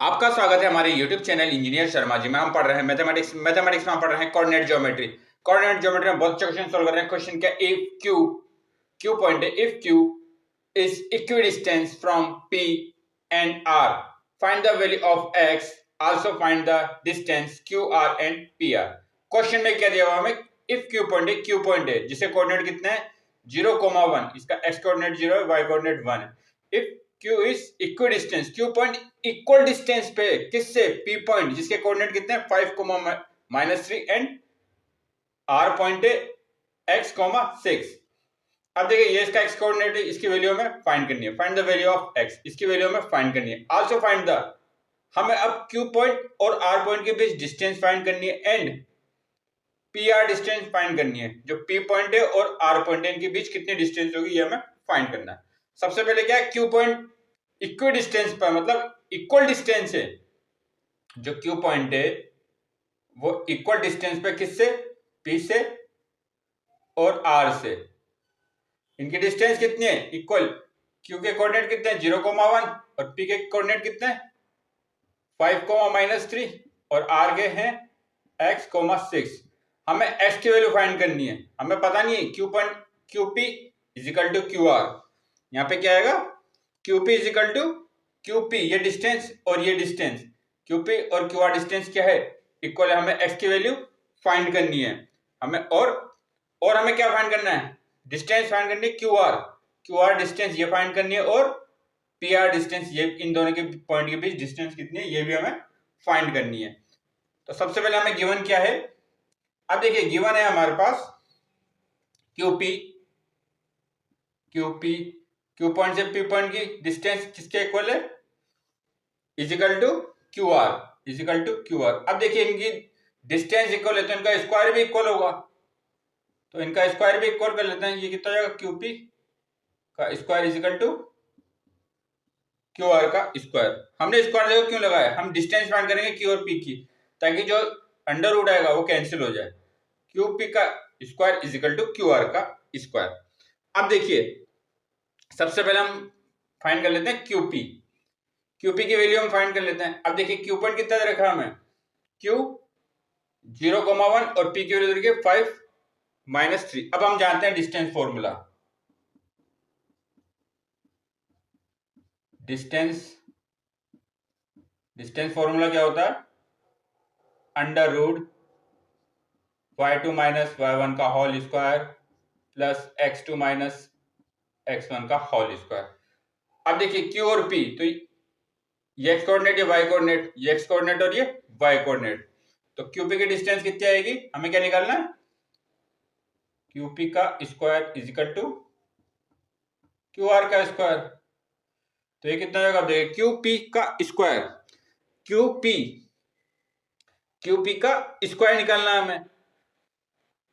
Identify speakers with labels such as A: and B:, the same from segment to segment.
A: आपका स्वागत है हमारे YouTube channel engineer Sharma ji में। हम पढ़ रहे हैं मैथमेटिक्स में हम पढ़ रहे हैं कोऑर्डिनेट ज्योमेट्री। कोऑर्डिनेट ज्योमेट्री में बहुत अच्छे क्वेश्चन सॉल्व कर रहे हैं। क्वेश्चन क्या, इफ क्यू पॉइंट है, if Q is equidistance from P and R, find the value of x, also find the distance QR and PR। Question में क्या दिया हुआ हमें, इफ क्यू पॉइंट है जिसे कोऑर्डिनेट कितने हैं 0,1, इसका x कोऑर्डिनेट 0 है, y कोऑर्डिनेट 1 है। If Q is equal distance, Q point equal distance पे किससे, P पॉइंट जिसके कोऑर्डिनेट कितने हैं 5,-3 एंड R पॉइंट है x,6। अब देखिए ये इसका x कोऑर्डिनेट है, इसकी वैल्यू हमें फाइंड करनी है। Find the value of x, इसकी वैल्यू हमें फाइंड करनी है। आल्सो फाइंड द, हमें अब Q पॉइंट और R पॉइंट के बीच डिस्टेंस फाइंड करनी है एंड PR डिस्टेंस फाइंड करनी है। जो P पॉइंट है और R पॉइंट है इनके बीच कितनी डिस्टेंस होगी ये हमें फाइंड करना है। सबसे पहले क्या है, Q पॉइंट इक्वल डिस्टेंस पर, मतलब इक्वल डिस्टेंस है। जो Q पॉइंट है वो इक्वल डिस्टेंस पे किससे, P से और R से। इनकी डिस्टेंस कितनी है, इक्वल। Q के कोऑर्डिनेट कितने हैं 0,1 और P के कोऑर्डिनेट कितने हैं 5,-3 और R के हैं x,6। हमें x की वैल्यू फाइंड करनी है। हमें पता नहीं है Q point QP is equal to QR। यहाँ पे क्या आएगा, QP is equal to QP, ये डिस्टेंस और ये डिस्टेंस, QP और QR डिस्टेंस क्या है, इक्वल है। हमें x की वैल्यू फाइंड करनी है हमें, और हमें क्या फाइंड करना है, डिस्टेंस फाइंड करनी है QR डिस्टेंस ये फाइंड करनी है, और PR डिस्टेंस, ये इन दोनों के पॉइंट के बीच डिस्टेंस कितनी है ये भी हमें फाइंड करनी है। तो सबसे पहले हमें गिवन क्या है, अब देखिए गिवन है हमारे पास Q पॉइंट से P पॉइंट की डिस्टेंस किसके इक्वल है, इजिकल टू QR। अब देखिए इनकी डिस्टेंस इक्वल है तो इनका स्क्वायर भी इक्वल होगा, तो इनका स्क्वायर भी इक्वल कर लेते हैं। ये कितना हो जाएगा, QP का स्क्वायर इजिकल टू QR का स्क्वायर। हमने स्क्वायर देखो क्यों लगाया, हम डिस्टेंस फाइंड करेंगे Q और P की, ताकि जो अंडर रूट आएगा वो कैंसिल हो जाए। QP का स्क्वायर इजिकल टू QR का स्क्वायर। अब देखिए सबसे पहले हम फाइंड कर लेते हैं QP की वैल्यू हम फाइंड कर लेते हैं। अब देखिए Q पॉइंट कितना दे रखा है हमें, Q 0,1 और P की वैल्यू दे रखी है 5-3। अब हम जानते हैं डिस्टेंस फॉर्मूला, डिस्टेंस फॉर्मूला क्या होता है, under root y2 minus y1 का whole square plus x2 minus x1 का होल स्क्वायर। अब देखिए Q और P, तो ये x कोऑर्डिनेट, ये y कोऑर्डिनेट, ये x कोऑर्डिनेट और ये y कोऑर्डिनेट, तो QP की डिस्टेंस कितनी आएगी, हमें क्या निकालना है, QP का स्क्वायर इजिकल टू QR का स्क्वायर। तो ये कितना होगा, देखिए QP का स्क्वायर, QP का स्क्वायर निकालना है हमें।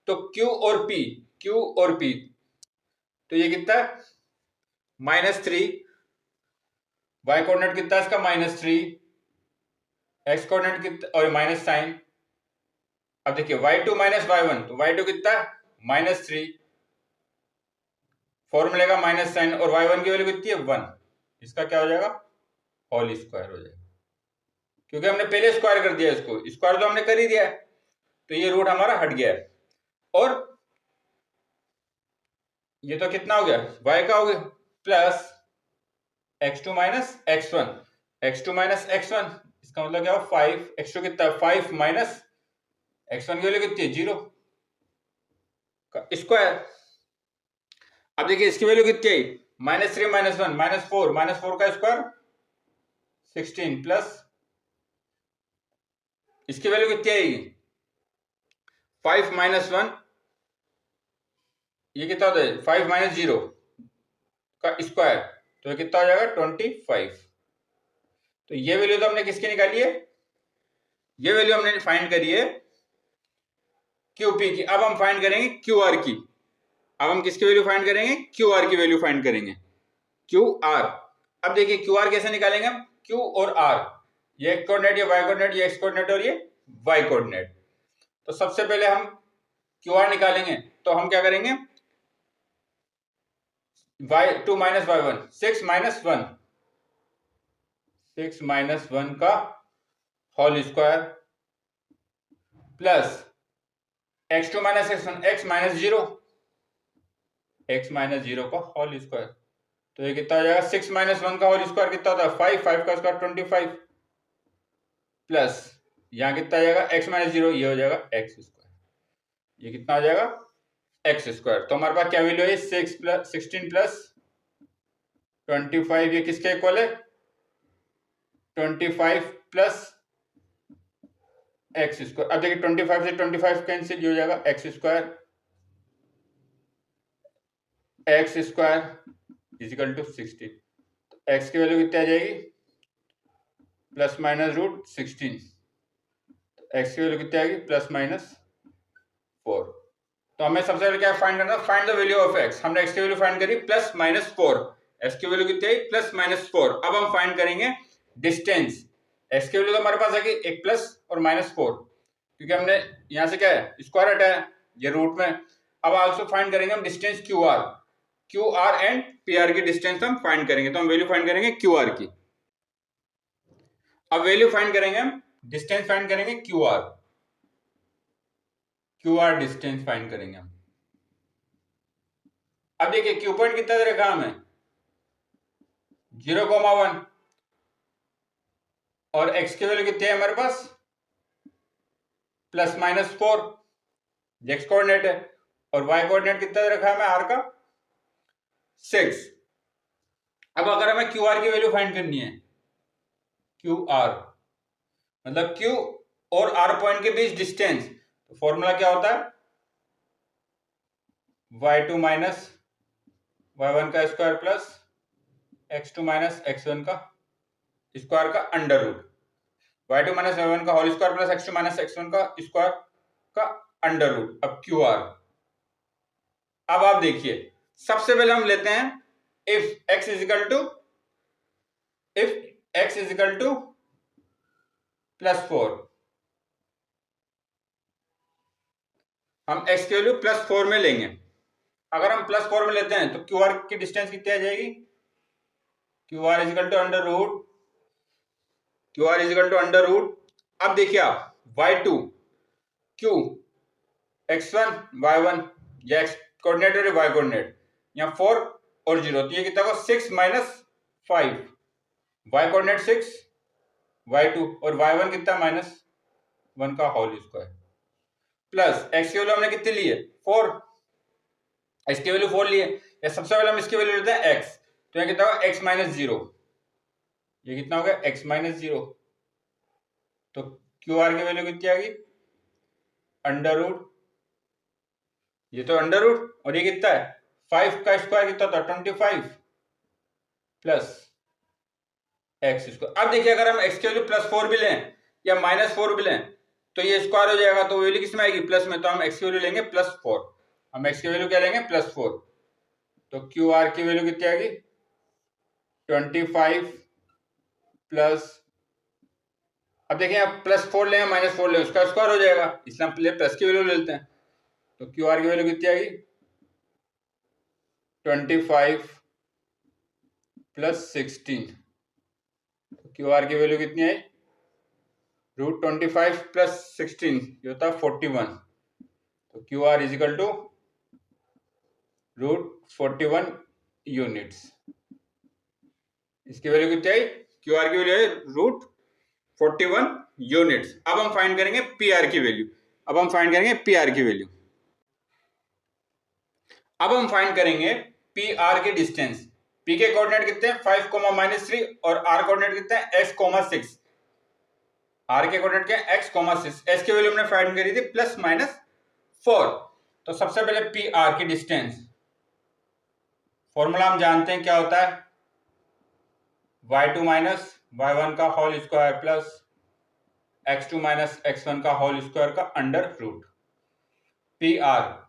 A: तो Q और P, तो ये कितना है -3, y कोऑर्डिनेट कितना है इसका -3, x कोऑर्डिनेट कितना और माइनस साइन। अब देखिए y2 माइनस y1, तो y2 कितना है -3, फॉर्मूले का माइनस साइन, और y1 की वैल्यू कितनी है 1, इसका क्या हो जाएगा होल स्क्वायर हो जाएगा, क्योंकि हमने पहले स्क्वायर कर दिया, इसको स्क्वायर तो हमने कर ही दिया है, तो ये रूट हमारा हट गया है। और ये तो कितना हो गया, y का हो गया प्लस x2 माइनस x1, इसका मतलब क्या हो 5, x2 कितना है 5 माइनस x1 की वैल्यू कितनी है 0 का स्क्वायर। अब देखिए इसकी वैल्यू कितनी आई, -3 -1 -4 का स्क्वायर 16 प्लस इसकी वैल्यू कितनी आएगी 5 -1, ये कितना होता है 5 - 0 का स्क्वायर, तो ये कितना हो जाएगा 25। तो ये वैल्यू तो हमने किसकी निकाली है, ये वैल्यू हमने फाइंड करी है QP की। अब हम फाइंड करेंगे QR की। अब हम किसकी वैल्यू फाइंड करेंगे, QR की वैल्यू फाइंड करेंगे, QR। अब देखिए QR कैसे निकालेंगे हम, Q और R, ये x कोऑर्डिनेट, ये y कोऑर्डिनेट, ये x कोऑर्डिनेट और ये y कोऑर्डिनेट। तो सबसे पहले हम QR निकालेंगे, तो हम क्या करेंगे, y2 माइनस y1, 6 - 1, 6 माइनस 1 का whole square plus x2 minus x1 x minus 0 x minus 0 का होल स्क्वायर। तो ये कितना हो जाएगा 6 माइनस 1 का होल स्क्वायर कितना होता है 5, 5 का स्क्वायर 25 प्लस यहाँ कितना आ जाएगा x माइनस 0 ये हो जाएगा x स्क्वायर। ये कितना हो जाएगा x स्क्वायर। तो हमारे पास क्या वैल्यू है 16 प्लस 25 ये किसके इक्वल है 25 प्लस एक्स स्क्वायर। अब देखिए 25 से 25 कैंसिल हो जाएगा x square equal to 16। X की वैल्यू कितनी आ जाएगी प्लस माइनस रूट 16। एक्स की वैल्यू कितनी आएगी प्लस माइनस 4। तो हमें सबसे पहले क्या फाइंड करना find the value of x. हमने एक्स की वैल्यू फाइंड करी प्लस माइनस 4। एक्स की वैल्यू कितनी आई प्लस माइनस 4। अब हम फाइंड करेंगे डिस्टेंस। एक्स की वैल्यू तो हमारे पास आएगी एक प्लस और माइनस 4 क्योंकि हमने यहाँ से क्या है स्क्वायर हटाया ये रूट में। अब आल्सो फाइंड करेंगे हम distance Q R and P R की डिस्टेंस हम फाइंड करेंगे। तो हम वैल्यू फाइंड करेंगे क्यू आर की। अब वैल्यू फाइंड करेंगे हम डिस्टेंस फाइंड करेंगे क्यू आर डिस्टेंस फाइंड करेंगे हम। अब देखिए क्यू पॉइंट कितना दे रखा हमें 0,1 और एक्स की वैल्यू कितनी है हमारे पास प्लस माइनस 4 एक्स कोऑर्डिनेट है और वाई कोऑर्डिनेट कितना दे रखा है हमें आर का 6। अब अगर हमें क्यू आर की वैल्यू फाइंड करनी है क्यू आर मतलब क्यू और आर पॉइंट के बीच डिस्टेंस तो फॉर्मूला क्या होता है y2 माइनस y1 का square plus x2 minus x1 का स्क्वायर का under root. y2 minus y1 का whole square plus x2 minus x1 का स्क्वायर का अंडर रूट। अब क्यू आर अब आप देखिए सबसे पहले हम लेते हैं if x equal to plus 4 हम x की वैल्यू प्लस 4 में लेंगे। अगर हम प्लस 4 में लेते हैं तो क्यू आर की डिस्टेंस कितनी आ जाएगी Q R equal to under root. अब देखिए आप y2 q x1 y1 या x कोऑर्डिनेट और y कोऑर्डिनेट यहाँ 4 और 0 तो ये कितना होगा 6 माइनस 5 y कोऑर्डिनेट 6 y2 और y1 कितना माइनस 1 का होल स्क्वायर प्लस x की वैल्यू हमने कितनी ली है 4 x की वैल्यू 4 ली है या सबसे पहले हम इसकी वैल्यू लेते हैं x तो यहाँ कितना होगा x माइनस 0 ये कितना हो गया x माइनस 0। तो क्यू आर की वैल्यू कितनी आ गई अंडर रूट ये तो अंडर रूट और ये कितना है 5 का स्क्वायर कितना होता है 25 प्लस एक्स स्क्वायर। अब देखिए अगर हम x की वैल्यू प्लस 4 भी लें या माइनस 4 भी लें तो ये स्क्वायर हो जाएगा तो वैल्यू किस में आएगी प्लस में। तो हम x की वैल्यू लेंगे प्लस 4। हम x की वैल्यू क्या लेंगे प्लस 4 तो क्यू आर की वैल्यू कितनी आएगी 25 प्लस अब देखिए आप प्लस 4 लें माइनस 4 लें उसका स्क्वायर हो जाएगा इसलिए हम प्लस की वैल्यू लेते हैं। तो क्यू आर की वैल्यू कितनी आएगी 25 प्लस 16 तो क्यू आर की वैल्यू कितनी आई रूट 25 प्लस 16 ये होता है 41। तो Q R equal to root 41 units. इसकी वैल्यू कितनी आई क्यू आर की वैल्यू है रूट 41 यूनिट्स। अब हम फाइंड करेंगे पी आर की वैल्यू। अब हम फाइंड करेंगे पी आर की डिस्टेंस। पी के कोऑर्डिनेट कितने हैं 5,-3 और आर कोऑर्डिनेट कितने हैं x,6। आर के कोऑर्डिनेट क्या है x,6 एस की वैल्यू हमने फाइंड करी थी प्लस माइनस 4। तो सबसे पहले पी आर की डिस्टेंस फॉर्मूला हम जानते हैं क्या होता है y2 माइनस y1 का whole square plus x2 minus x1 का होल स्क्वायर का अंडर रूट पी आर।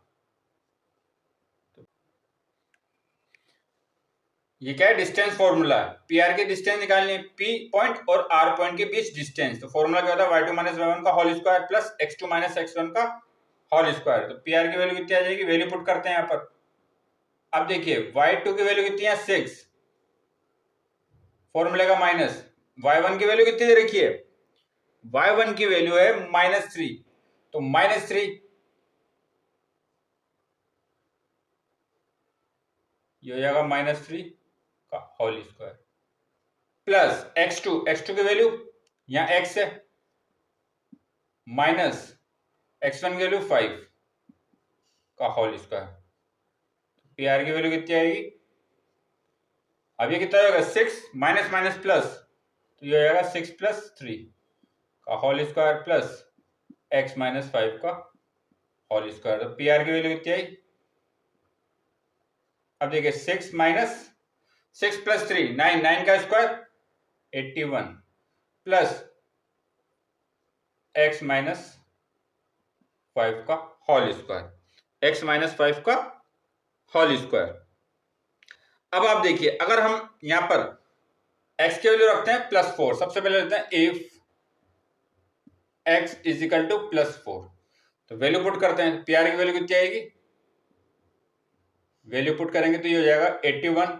A: ये क्या है डिस्टेंस फॉर्मूला है पी आर की डिस्टेंस निकालनी है पी पॉइंट और आर पॉइंट के बीच डिस्टेंस। तो फॉर्मूला क्या होता है y2 माइनस y1 का whole square plus x2 minus x1 का होल स्क्वायर। तो पी आर की वैल्यू कितनी आ जाएगी वैल्यू पुट करते हैं यहाँ पर। अब देखिए y2 की वैल्यू कितनी है 6 फॉर्मूले का माइनस y1 की वैल्यू कितनी दे रखी है, y1 की वैल्यू है -3, तो -3 ये हो जाएगा -3 का होल स्क्वायर प्लस x2 की वैल्यू यहाँ x है माइनस x1 की वैल्यू 5 का होल स्क्वायर, पी आर की वैल्यू कितनी आएगी, अब ये कितना होगा 6 माइनस माइनस प्लस, तो ये हो जाएगा 6 + 3 का होल स्क्वायर प्लस x - 5 का होल स्क्वायर, तो पी आर की वैल्यू कितनी आई, अब देखिए 6 - 6 + 3 9, 9 का स्क्वायर 81 प्लस x - 5 का होल स्क्वायर, x - 5 का होल स्क्वायर। अब आप देखिए अगर हम यहां पर x की वैल्यू रखते हैं +4, सबसे पहले लेते हैं इफ x = +4, तो वैल्यू पुट करते हैं, पी आर की वैल्यू कितनी आएगी, वैल्यू पुट करेंगे तो ये हो जाएगा 81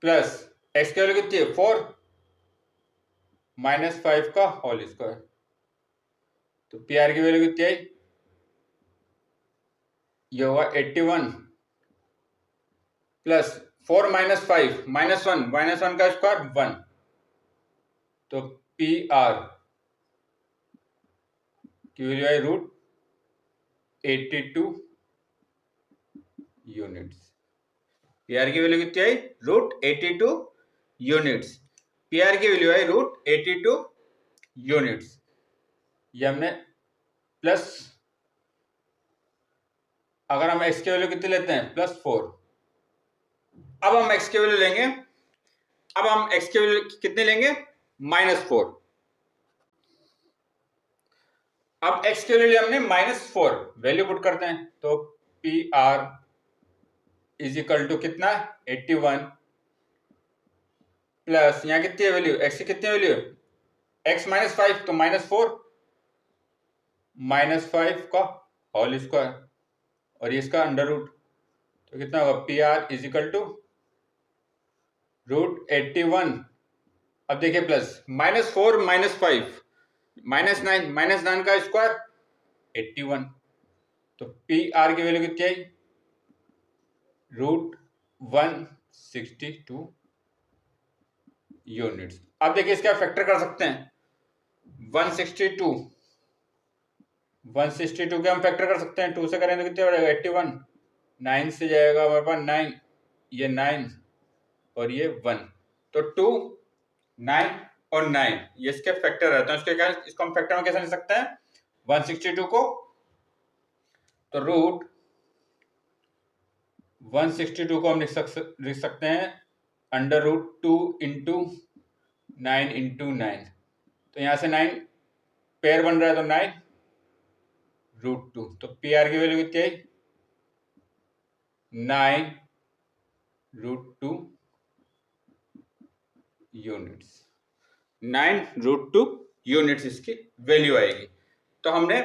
A: प्लस x की वैल्यू कितनी है 4 - 5 का होल स्क्वायर, तो पी आर की वैल्यू कितनी आई, ये होगा 81 प्लस 4 - 5 -1 का स्क्वायर 1, तो पी आर की वैल्यू आई √82 यूनिट्स, पी आर की वैल्यू कितनी आई √82 यूनिट्स, पी आर की वैल्यू आई √82 यूनिट्स। ये हमने प्लस, अगर हम x की वैल्यू कितनी लेते हैं +4, अब हम x की वैल्यू लेंगे, अब हम x की वैल्यू कितने लेंगे -4, अब x की वैल्यू हमने -4, वैल्यू पुट करते हैं, तो पी आर = कितना 81 प्लस यहाँ कितनी है वैल्यू, x की कितनी वैल्यू है x - 5, तो -4 -5 का होल स्क्वायर और ये इसका अंडर रूट, तो कितना होगा पी आर = √81, अब देखिए प्लस -4 - 5 -9 का स्क्वायर 81, तो पी आर की वैल्यू कितनी आई √162 यूनिट्स। अब देखिए इसका फैक्टर कर सकते हैं 162 के हम फैक्टर कर सकते हैं, 2 से करें तो कितने बढ़ेगा 81, 9 से जाएगा हमारे पास 9, ये 9 और ये 1, तो 2 9 और 9 ये इसके फैक्टर रहते हैं, इसको हम फैक्टर में कैसे लिख सकते हैं 162 को, तो √162 को हम लिख सकते हैं √2 × 9 × 9, तो यहां से 9 पेयर बन रहा है, तो 9 √2, तो पी आर की वैल्यू कितनी आई 9 √2 यूनिट्स, 9 √2 यूनिट्स इसकी वैल्यू आएगी। तो हमने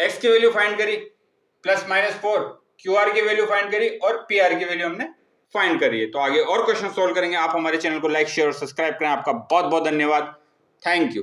A: x की वैल्यू फाइंड करी, +-4 क्यू आर की वैल्यू फाइंड करी और पी आर की वैल्यू हमने फाइंड करी है। तो आगे और क्वेश्चन सोल्व करेंगे। आप हमारे चैनल को लाइक शेयर और सब्सक्राइब करें। आपका बहुत बहुत धन्यवाद। Thank you.